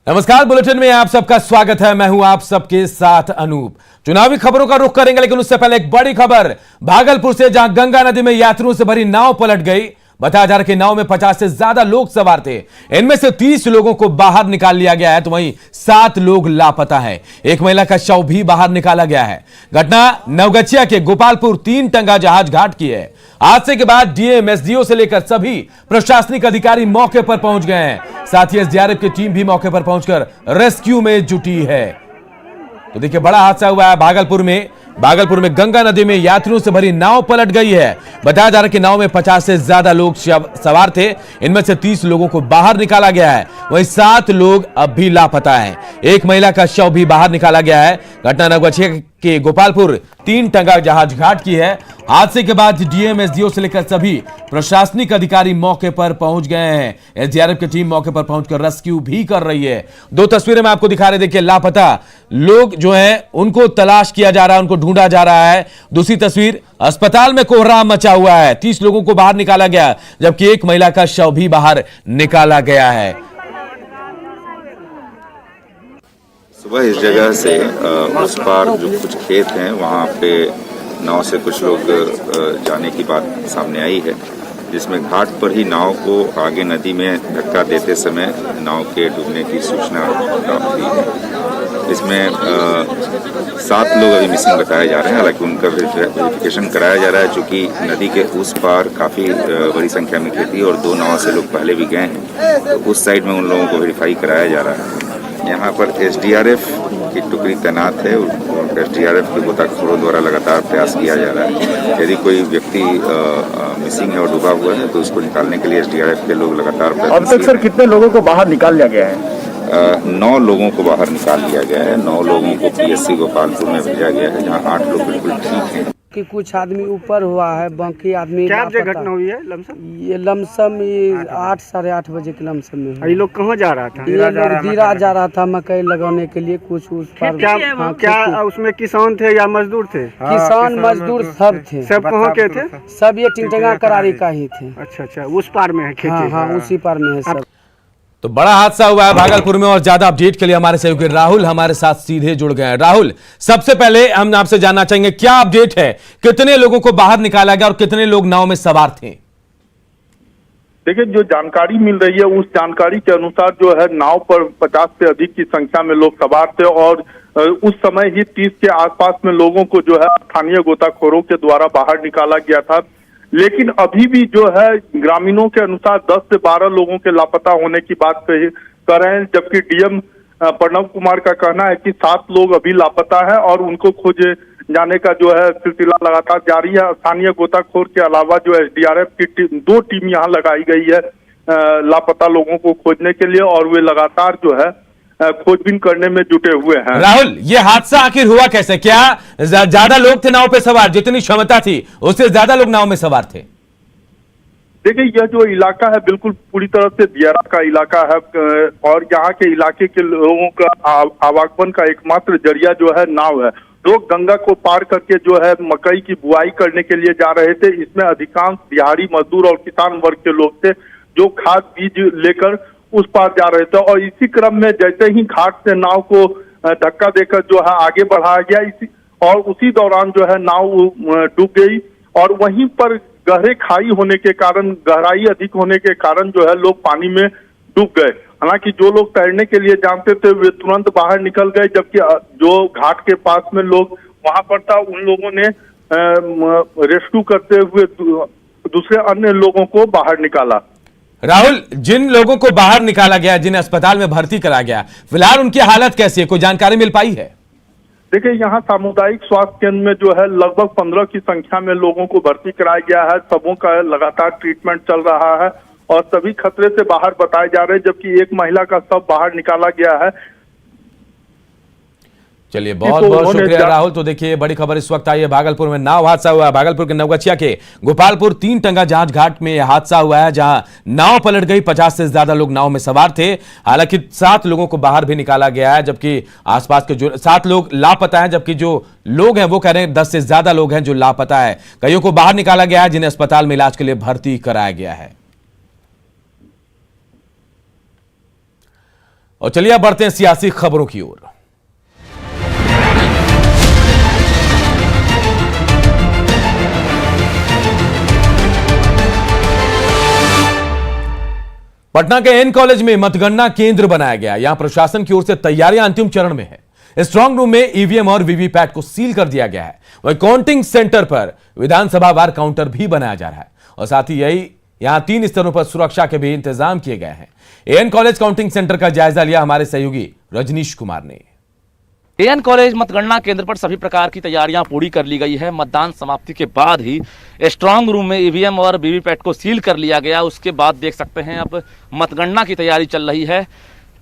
नमस्कार, बुलेटिन में आप सबका स्वागत है। मैं हूं आप सबके साथ अनूप। चुनावी खबरों का रुख करेंगे, लेकिन उससे पहले एक बड़ी खबर भागलपुर से, जहां गंगा नदी में यात्रियों से भरी नाव पलट गई। बताया जा रहा है कि नाव में 50 से ज्यादा लोग सवार थे। इनमें से 30 लोगों को बाहर निकाल लिया गया है, तो वहीं 7 लोग लापता हैं। एक महिला का शव भी बाहर निकाला गया है। घटना नवगछिया के गोपालपुर 3 टंगा जहाज घाट की है। हादसे के बाद डीएम, एसडीओ से लेकर सभी प्रशासनिक अधिकारी मौके पर पहुंच गए हैं। साथ ही एसडीआरएफ की टीम भी मौके पर पहुंचकर रेस्क्यू में जुटी है। तो देखिए, बड़ा हादसा हुआ है भागलपुर में गंगा नदी में यात्रियों से भरी नाव पलट गई है। बताया जा रहा है कि नाव में 50 से ज्यादा लोग सवार थे। इनमें से 30 लोगों को बाहर निकाला गया है, वहीं 7 लोग अब भी लापता हैं। एक महिला का शव भी बाहर निकाला गया है। घटना नवगछिया के गोपालपुर 3 टंगा जहाज घाट की है। हादसे के बाद डीएम, एसडीओ से लेकर सभी प्रशासनिक अधिकारी मौके पर पहुंच गए हैं। एसडीआरएफ की टीम मौके पर पहुंचकर रेस्क्यू भी कर रही है। 2 तस्वीरें मैं आपको दिखा रहे, देखिए, लापता लोग जो हैं उनको तलाश किया जा रहा है, उनको ढूंढा जा रहा है। दूसरी तस्वीर, अस्पताल में कोहराम मचा हुआ है। 30 लोगों को बाहर निकाला गया, जबकि एक महिला का शव भी बाहर निकाला गया है। सुबह इस जगह से उस पार जो कुछ खेत हैं वहाँ पे नाव से कुछ लोग जाने की बात सामने आई है, जिसमें घाट पर ही नाव को आगे नदी में धक्का देते समय नाव के डूबने की सूचना प्राप्त हुई है। इसमें 7 लोग अभी मिसिंग बताए जा रहे हैं। हालांकि उनका वेरिफिकेशन कराया जा रहा है, चूँकि नदी के उस पार काफ़ी बड़ी संख्या में खेती और 2 नाव से लोग पहले भी गए हैं, तो उस साइड में उन लोगों को वेरीफाई कराया जा रहा है। यहाँ पर एसडीआरएफ की टुकड़ी तैनात है और एसडीआरएफ के गोताखोरों द्वारा लगातार प्रयास किया जा रहा है। यदि कोई व्यक्ति मिसिंग है और डूबा हुआ है तो उसको निकालने के लिए एसडीआरएफ के लोग लगातार प्रयास। अब तक सर कितने लोगों को बाहर निकाल लिया गया है? 9 लोगों को बाहर निकाल लिया गया है। 9 लोगों को पीएससी गोपालपुर में भेजा गया है, जहाँ 8 लोग बिल्कुल ठीक हैं। कि कुछ आदमी ऊपर हुआ है, बाकी आदमी क्या बजे घटना हुई है? लमसम 8 साढ़े 8 बजे के लमसम में। ये लोग कहाँ जा रहा था? ये लोग दीरा जा रहा था मकई लगाने के लिए। कुछ उस पर क्या उसमें किसान थे या मजदूर थे? किसान मजदूर सब थे। सब कहाँ के थे? सब ये टिंटगा करारी का ही थे। अच्छा, उस पार में है खेती? हाँ, उसी पार में है सब। तो बड़ा हादसा हुआ है भागलपुर में, और ज्यादा अपडेट के लिए हमारे सहयोगी राहुल हमारे साथ सीधे जुड़ गए हैं। राहुल, सबसे पहले हम आपसे जानना चाहेंगे, क्या अपडेट है? कितने लोगों को बाहर निकाला गया और कितने लोग नाव में सवार थे? देखिए, जो जानकारी मिल रही है उस जानकारी के अनुसार जो है नाव पर 50 से अधिक की संख्या में लोग सवार थे और उस समय ही 30 के आसपास में लोगों को जो है स्थानीय गोताखोरों के द्वारा बाहर निकाला गया था। लेकिन अभी भी जो है ग्रामीणों के अनुसार 10 से 12 लोगों के लापता होने की बात कर रहे हैं, जबकि डीएम प्रणव कुमार का कहना है कि 7 लोग अभी लापता है और उनको खोजे जाने का जो है सिलसिला लगातार जारी है। स्थानीय गोताखोर के अलावा जो एसडीआरएफ की 2 टीम यहाँ लगाई गई है लापता लोगों को खोजने के लिए, और वे लगातार जो है खोजबीन करने में जुटे हुए हैं। राहुल, ये हादसा आखिर हुआ कैसे? क्या ज्यादा लोग थे नाव पे सवार? जितनी क्षमता थी उससे ज्यादा लोग नाव में सवार थे? देखिए, यह जो इलाका है बिल्कुल पूरी तरह से दियारा का इलाका है और यहाँ के इलाके के लोगों का आवागमन का एकमात्र जरिया जो है नाव है। लोग गंगा को पार करके जो है मकई की बुआई करने के लिए जा रहे थे। इसमें अधिकांश दिहाड़ी मजदूर और किसान वर्ग के लोग थे जो खाद बीज लेकर उस पार जा रहे थे, और इसी क्रम में जैसे ही घाट से नाव को धक्का देकर जो है आगे बढ़ाया गया, और उसी दौरान जो है नाव डूब गई, और वहीं पर गहरे खाई होने के कारण, गहराई अधिक होने के कारण जो है लोग पानी में डूब गए। हालांकि जो लोग तैरने के लिए जानते थे वे तुरंत बाहर निकल गए, जबकि जो घाट के पास में लोग वहां पर था उन लोगों ने रेस्क्यू करते हुए दूसरे अन्य लोगों को बाहर निकाला। राहुल, जिन लोगों को बाहर निकाला गया, जिन्हें अस्पताल में भर्ती करा गया, फिलहाल उनकी हालत कैसी है? कोई जानकारी मिल पाई है? देखिए, यहाँ सामुदायिक स्वास्थ्य केंद्र में जो है लगभग 15 की संख्या में लोगों को भर्ती कराया गया है। सबों का लगातार ट्रीटमेंट चल रहा है और सभी खतरे से बाहर बताए जा रहे हैं, जबकि एक महिला का शव बाहर निकाला गया है। चलिए, बहुत बहुत शुक्रिया राहुल। तो देखिए, बड़ी खबर इस वक्त आई है, भागलपुर में नाव हादसा हुआ है। भागलपुर के नवगछिया के गोपालपुर 3 टंगा जहाज घाट में यह हादसा हुआ है, जहां नाव पलट गई। 50 से ज्यादा लोग नाव में सवार थे। हालांकि 7 लोगों को बाहर भी निकाला गया है, जबकि आसपास के जो 7 लोग लापता हैं, जबकि जो लोग हैं वो कह रहे हैं 10 से ज्यादा लोग हैं जो लापता है। कईयों को बाहर निकाला गया है, जिन्हें अस्पताल में इलाज के लिए भर्ती कराया गया है। और चलिए अब बढ़ते हैं सियासी खबरों की ओर। पटना के एन कॉलेज में मतगणना केंद्र बनाया गया। यहां प्रशासन की ओर से तैयारियां अंतिम चरण में है। स्ट्रांग रूम में ईवीएम और वीवीपैट को सील कर दिया गया है। वहीं काउंटिंग सेंटर पर विधानसभा वार काउंटर भी बनाया जा रहा है और साथ ही यहां 3 स्तरों पर सुरक्षा के भी इंतजाम किए गए हैं। एन कॉलेज काउंटिंग सेंटर का जायजा लिया हमारे सहयोगी रजनीश कुमार ने। एन कॉलेज मतगणना केंद्र पर सभी प्रकार की तैयारियां पूरी कर ली गई है। मतदान समाप्ति के बाद ही स्ट्रांग रूम में ईवीएम और वीवीपैट को सील कर लिया गया। उसके बाद देख सकते हैं अब मतगणना की तैयारी चल रही है।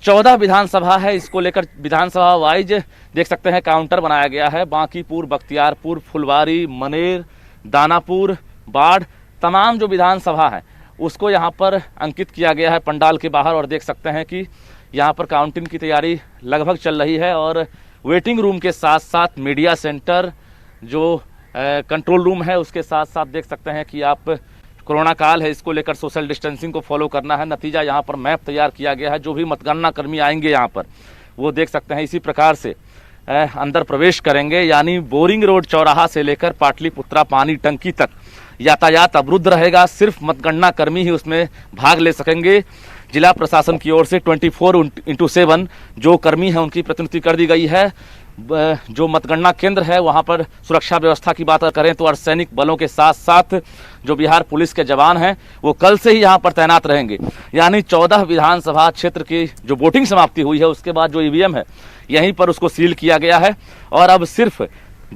14 विधानसभा है, इसको लेकर विधानसभा वाइज देख सकते हैं काउंटर बनाया गया है। बांकीपुर, बख्तियारपुर, फुलवारी, मनेर, दानापुर, बाढ़, तमाम जो विधानसभा है उसको यहाँ पर अंकित किया गया है पंडाल के बाहर। और देख सकते हैं कि यहाँ पर काउंटिंग की तैयारी लगभग चल रही है और वेटिंग रूम के साथ साथ मीडिया सेंटर जो कंट्रोल रूम है उसके साथ साथ देख सकते हैं कि आप कोरोना काल है, इसको लेकर सोशल डिस्टेंसिंग को फॉलो करना है। नतीजा यहाँ पर मैप तैयार किया गया है। जो भी मतगणना कर्मी आएंगे यहाँ पर वो देख सकते हैं इसी प्रकार से अंदर प्रवेश करेंगे। यानी बोरिंग रोड चौराहा से लेकर पाटलिपुत्रा पानी टंकी तक यातायात अवरुद्ध रहेगा। सिर्फ मतगणना कर्मी ही उसमें भाग ले सकेंगे। जिला प्रशासन की ओर से 24/7 जो कर्मी हैं उनकी प्रतिनियुक्ति कर दी गई है। जो मतगणना केंद्र है वहां पर सुरक्षा व्यवस्था की बात करें तो अर्धसैनिक बलों के साथ साथ जो बिहार पुलिस के जवान हैं वो कल से ही यहां पर तैनात रहेंगे। यानी 14 विधानसभा क्षेत्र की जो वोटिंग समाप्ति हुई है उसके बाद जो ईवीएम है यहीं पर उसको सील किया गया है और अब सिर्फ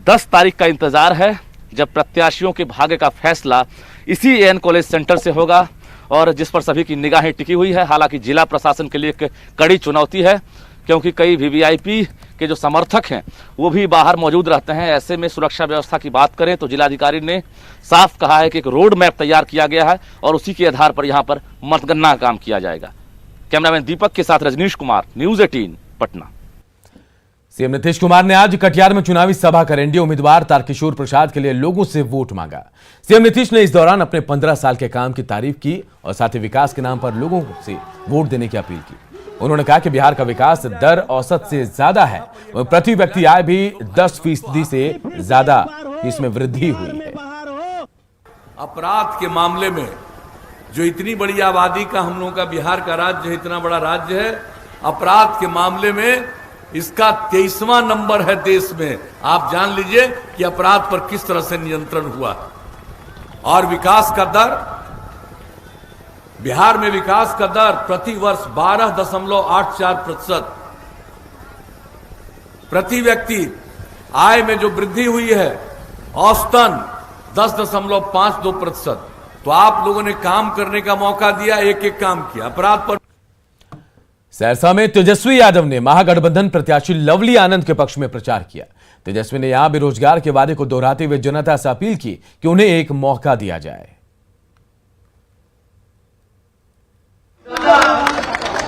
10 तारीख का इंतजार है जब प्रत्याशियों के भाग्य का फैसला इसी एन कॉलेज सेंटर से होगा और जिस पर सभी की निगाहें टिकी हुई है। हालांकि जिला प्रशासन के लिए एक कड़ी चुनौती है क्योंकि कई वीवीआईपी के जो समर्थक हैं वो भी बाहर मौजूद रहते हैं। ऐसे में सुरक्षा व्यवस्था की बात करें तो जिलाधिकारी ने साफ कहा है कि एक रोड मैप तैयार किया गया है और उसी के आधार पर यहाँ पर मतगणना का काम किया जाएगा। कैमरामैन दीपक के साथ रजनीश कुमार, न्यूज 18 पटना। सीएम नीतीश कुमार ने आज कटिहार में चुनावी सभा कर एनडीए उम्मीदवार तारकिशोर प्रसाद के लिए लोगों से वोट मांगा। सीएम नीतीश ने इस दौरान अपने 15 साल के काम की तारीफ की और साथ ही विकास के नाम पर लोगों से वोट देने की अपील की। उन्होंने कहा कि बिहार का विकास दर औसत से ज्यादा है, प्रति व्यक्ति आय भी 10% से ज्यादा इसमें वृद्धि हुई है। अपराध के मामले में जो इतनी बड़ी आबादी का हम लोगों का बिहार का राज्य है, इतना बड़ा राज्य है, अपराध के मामले में इसका 23वां नंबर है देश में। आप जान लीजिए कि अपराध पर किस तरह से नियंत्रण हुआ। और विकास का दर, बिहार में विकास का दर प्रति वर्ष 12.84%, प्रति व्यक्ति आय में जो वृद्धि हुई है औसतन 10.52%। तो आप लोगों ने काम करने का मौका दिया, एक एक काम किया। अपराध पर सहरसा में तेजस्वी यादव ने महागठबंधन प्रत्याशी लवली आनंद के पक्ष में प्रचार किया। तेजस्वी ने यहां बेरोजगार के वादे को दोहराते हुए जनता से अपील की कि उन्हें एक मौका दिया जाए।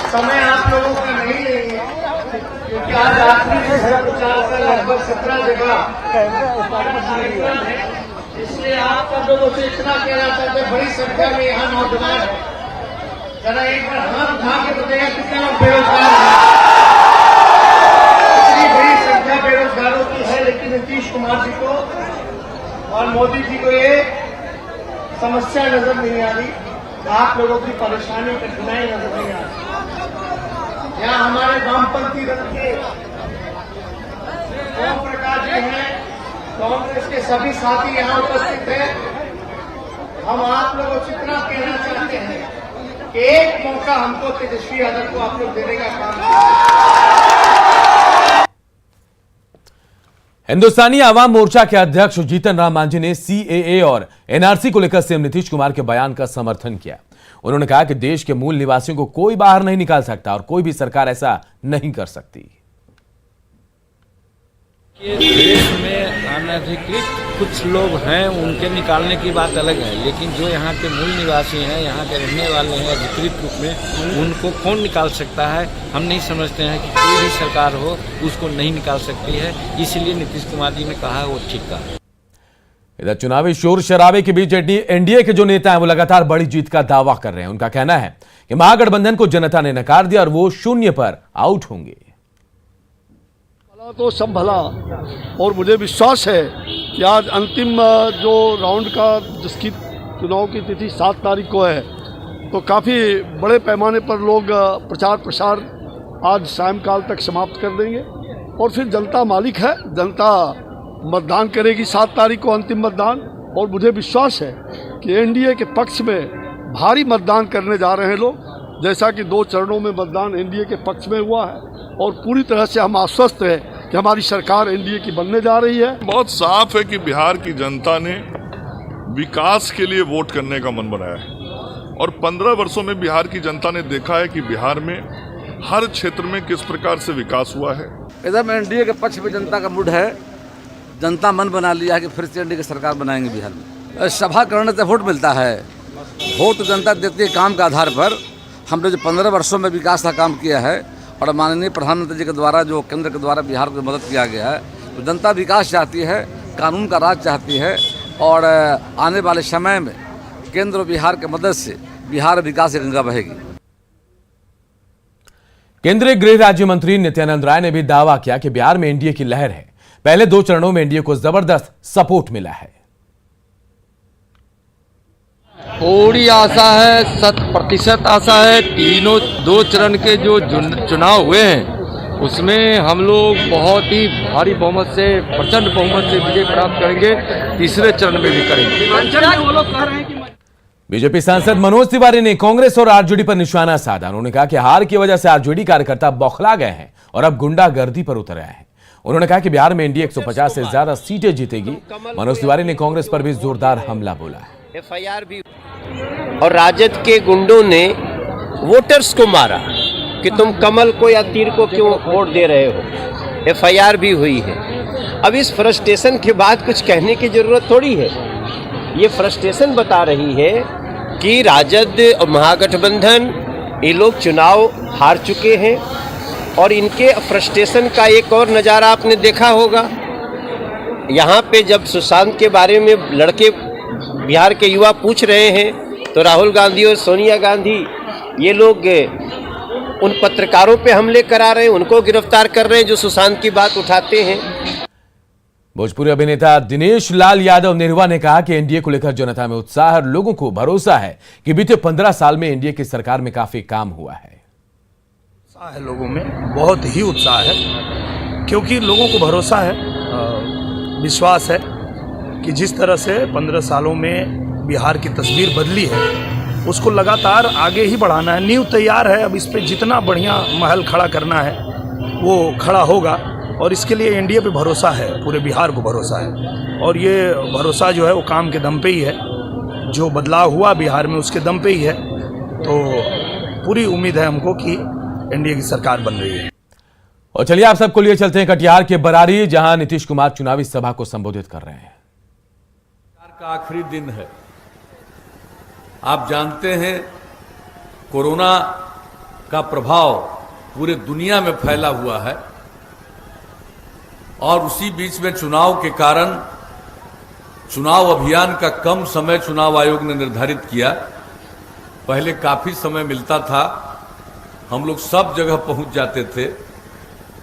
समय आप लोगों का नहीं लेंगे क्योंकि आज आखिरी प्रचार का लगभग 17 जगह, इसलिए आप सब लोगों से इतना कहना चाहते, बड़ी संख्या में यहाँ नौजवान है, जरा एक बार हाथ उठा के बताइए कितने लोग बेरोजगार हैं। इतनी बड़ी संख्या बेरोजगारों की है, लेकिन नीतीश कुमार जी को और मोदी जी को ये समस्या नजर नहीं आ रही, आप लोगों की परेशानी कठिनाई नजर नहीं आ रही। यहाँ हमारे वामपंथी दल के ओम प्रकाश जी हैं, कांग्रेस के सभी साथी यहाँ उपस्थित हैं। हम आप लोगों से इतना कहना चाहते हैं कि एक मौका हमको तेजस्वी यादव को आप लोग देने का काम करें। हिंदुस्तानी आवाम मोर्चा के अध्यक्ष जीतन राम मांझी ने सीएए और एनआरसी को लेकर सीएम नीतीश कुमार के बयान का समर्थन किया। उन्होंने कहा कि देश के मूल निवासियों को कोई बाहर नहीं निकाल सकता और कोई भी सरकार ऐसा नहीं कर सकती। देश में अनधिकृत कुछ लोग हैं, उनके निकालने की बात अलग है, लेकिन जो यहाँ के मूल निवासी हैं, यहाँ के रहने वाले हैं अधिकृत रूप में, उनको कौन निकाल सकता है? हम नहीं समझते हैं कि कोई भी सरकार हो उसको नहीं निकाल सकती है। इसलिए नीतीश कुमार जी ने कहा वो ठीक कहा। इधर चुनावी शोर शराबे के बीच एनडीए के जो नेता हैं वो लगातार बड़ी जीत का दावा कर रहे हैं। उनका कहना है कि महागठबंधन को जनता ने नकार दिया और वो शून्य पर आउट होंगे। भला तो सब भला, और मुझे विश्वास है कि आज अंतिम जो राउंड का जिसकी चुनाव की तिथि 7 तारीख को है, तो काफ़ी बड़े पैमाने पर लोग प्रचार प्रसार आज सायंकाल तक समाप्त कर देंगे और फिर जनता मालिक है, जनता मतदान करेगी 7 तारीख को अंतिम मतदान। और मुझे विश्वास है कि एनडीए के पक्ष में भारी मतदान करने जा रहे हैं लोग, जैसा कि 2 चरणों में मतदान एनडीए के पक्ष में हुआ है और पूरी तरह से हम आश्वस्त हैं कि हमारी सरकार एनडीए की बनने जा रही है। बहुत साफ है कि बिहार की जनता ने विकास के लिए वोट करने का मन बनाया है और 15 वर्षों में बिहार की जनता ने देखा है कि बिहार में हर क्षेत्र में किस प्रकार से विकास हुआ है। एकदम एनडीए के पक्ष में जनता का मूड है, जनता मन बना लिया है कि फिर से एनडीए की सरकार बनाएंगे बिहार में। सभा करने से वोट मिलता है, वोट जनता देती है काम के आधार पर। हमने जो 15 वर्षों में विकास का काम किया है और माननीय प्रधानमंत्री जी के द्वारा जो केंद्र के द्वारा बिहार को मदद किया गया है, तो जनता विकास चाहती है, कानून का राज चाहती है और आने वाले समय में केंद्र और बिहार की मदद से बिहार विकास की गंगा बहेगी। केंद्रीय गृह राज्य मंत्री नित्यानंद राय ने भी दावा किया कि बिहार में एनडीए की लहर है। पहले 2 चरणों में एनडीए को जबरदस्त सपोर्ट मिला है। पूरी आशा है, 100% आशा है। 2 चरण के जो चुनाव हुए हैं उसमें हम लोग बहुत ही भारी बहुमत से, प्रचंड बहुमत से विजय प्राप्त करेंगे। तीसरे चरण में भी करेंगे। बीजेपी सांसद मनोज तिवारी ने कांग्रेस और आरजेडी पर निशाना साधा। उन्होंने कहा कि हार की वजह से आरजेडी कार्यकर्ता बौखला गए हैं और अब गुंडागर्दी पर उतर आए हैं। उन्होंने कहा कि बिहार में एनडीए 150 से ज्यादा सीटें जीतेगी। मनोज तिवारी ने कांग्रेस पर भी जोरदार हमला बोला है। FIR भी और राजद के गुंडों ने वोटर्स को मारा कि तुम कमल को या तीर को क्यों वोट दे रहे हो। FIR भी हुई है। अब इस फ्रस्ट्रेशन के बाद कुछ कहने की जरूरत थोड़ी है। ये फ्रस्ट्रेशन बता रही है कि राजद और महागठबंधन ये लोग चुनाव हार चुके हैं और इनके फ्रस्ट्रेशन का एक और नज़ारा आपने देखा होगा। यहाँ पे जब सुशांत के बारे में लड़के बिहार के युवा पूछ रहे हैं तो राहुल गांधी और सोनिया गांधी ये लोग उन पत्रकारों पे हमले करा रहे हैं, उनको गिरफ्तार कर रहे हैं जो सुशांत की बात उठाते हैं। भोजपुरी अभिनेता दिनेश लाल यादव निरहुआ ने कहा कि एनडीए को लेकर जनता में उत्साह और लोगों को भरोसा है कि बीते 15 साल में एनडीए की सरकार में काफी काम हुआ है। उत्साह है, लोगों में बहुत ही उत्साह है, क्योंकि लोगों को भरोसा है, विश्वास है कि जिस तरह से 15 सालों में बिहार की तस्वीर बदली है उसको लगातार आगे ही बढ़ाना है। नींव तैयार है, अब इस पे जितना बढ़िया महल खड़ा करना है वो खड़ा होगा और इसके लिए एनडीए पे भरोसा है, पूरे बिहार को भरोसा है। और ये भरोसा जो है वो काम के दम पे ही है, जो बदलाव हुआ बिहार में उसके दम पे ही है। तो पूरी उम्मीद है हमको कि एनडीए की सरकार बन रही है। और चलिए आप सबको लिए चलते हैं कटिहार के बरारी, जहां नीतीश कुमार चुनावी सभा को संबोधित कर रहे हैं। का आखिरी दिन है। आप जानते हैं कोरोना का प्रभाव पूरे दुनिया में फैला हुआ है और उसी बीच में चुनाव के कारण चुनाव अभियान का कम समय चुनाव आयोग ने निर्धारित किया। पहले काफी समय मिलता था, हम लोग सब जगह पहुंच जाते थे।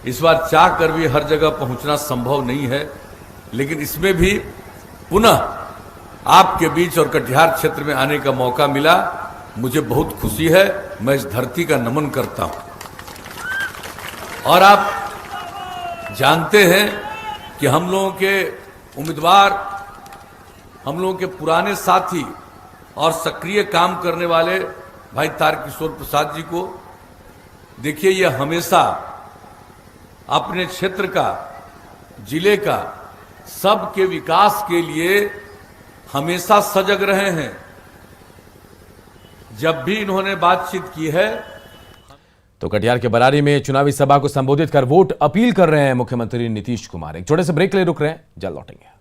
इस बार चाह कर भी हर जगह पहुंचना संभव नहीं है, लेकिन इसमें भी पुनः आपके बीच और कटिहार क्षेत्र में आने का मौका मिला। मुझे बहुत खुशी है, मैं इस धरती का नमन करता हूं। और आप जानते हैं कि हम लोगों के उम्मीदवार, हम लोगों के पुराने साथी और सक्रिय काम करने वाले भाई तारकिशोर प्रसाद जी को देखिए, ये हमेशा अपने क्षेत्र का, जिले का, सबके विकास के लिए हमेशा सजग रहे हैं। जब भी इन्होंने बातचीत की है। तो कटिहार के बरारी में चुनावी सभा को संबोधित कर वोट अपील कर रहे हैं मुख्यमंत्री नीतीश कुमार। एक छोटे से ब्रेक ले रुक रहे हैं, जल्द लौटेंगे।